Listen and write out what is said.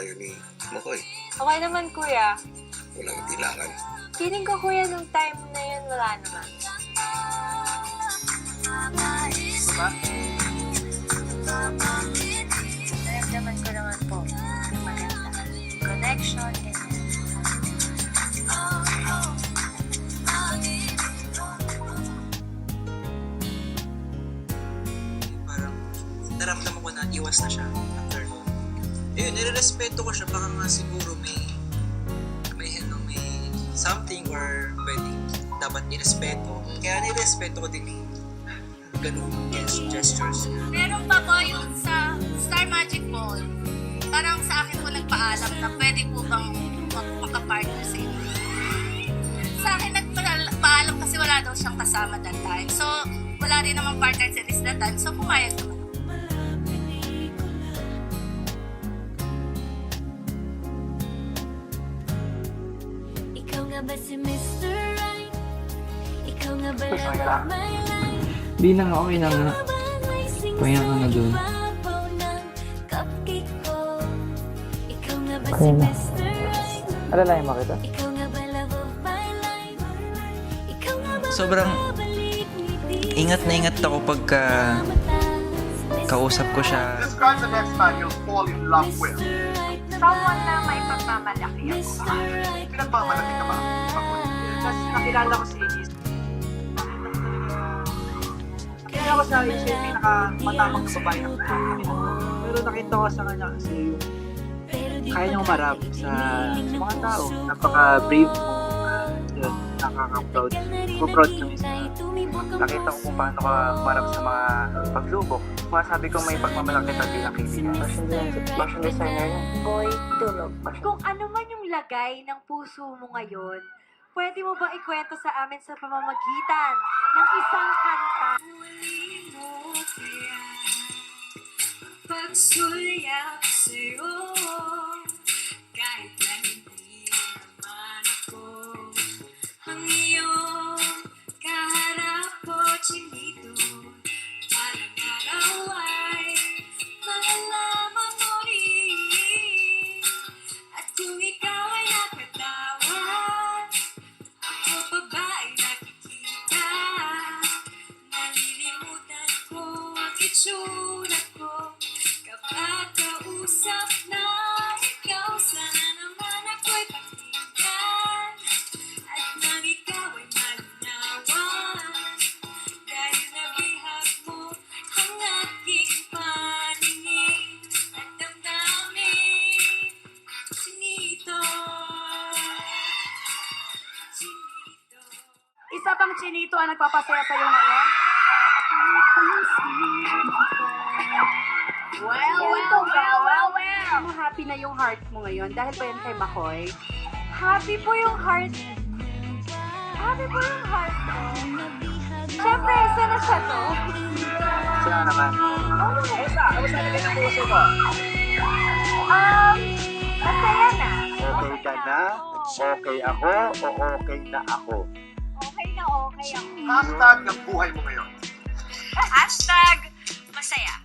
kayo ni Makoy? Okay naman, kuya. Walang ilangan. Feeling ko, kuya, nung time na yun, wala naman. Diba? Naramdaman ko naman po, maganda. Connection, ganyan. Parang naramdaman ko na iwas na siya after nun. Ayun, nirerespeto ko siya. Baka nga siguro may something or pwedeng dapat irespeto. Kaya nirespeto ko din yung ganun gestures. Meron pa po yung sa Star Magic Mall. Parang sa akin po nagpaalam na pwede po bang makapartner sa inyo. Sa akin nagpaalam kasi wala daw siyang kasama that time. So, wala rin naman partner sa this that time. So, pumayag naman. Ikaw nga ba si Mr. Right? Ikaw nga ba love of my life? Di na nga, okay na nga. Kaya ka na dun. Ikaw nga ba si Mr. Right? Alalayan mo kita? Ikaw nga ba love of my life? Ikaw nga ba Sobrang ingat na ingat ako pagka kausap ko siya. Describe the next man you'll fall in love with. Someone na may pagmamalaki ako. Pinagmamalaki ka ba? Tapos nakilala ko si Elise. Nakilala ko sa Elise yung pinakamatamang na babae na nakilala. Pero nakita ko sa kanya kasi yung kaya niyang umarap sa mga tao. Napaka-brave mo. Yun, nakaka-proud. Proud kami sa nakita ko kung paano ka umarap sa mga pagsubok. Masabi ko may pagmamalaki at bilang kaibigan. Fashion designer yan. Boy, tulog. Kung ano man yung lagay ng puso mo ngayon, pwede mo bang ikwento sa amin sa pamamagitan ng isang kanta? pagsulyap sa'yo kahit na hindi naman ako ang iyong kaharap ko, chinito. Walang araw ay malalaman mo rin. At kung ikaw ay nakatawan, ako pa ba ay nakikita? Nalilimutan ko ang itsura ko kapag kausap na ikaw. Sana naman ako'y pakinggan at nang ikaw ay malinawan, dahil nabihag mo ang aking paningin at damdamin. Chinito, chinito. Isa bang chinito ang nagpapasaya sa'yo ngayon? Well. Happy na yung heart mo ngayon dahil ba yan kay Makoy? Happy po yung heart. Happy po yung heart mo. Siyempre, isa na siya to. Siya naman. Kamusta na din ang puso mo? Masaya na. Okay ka na? Okay ako o okay na ako? Okay na okay ako. Hashtag ng buhay mo ngayon. Hashtag masaya.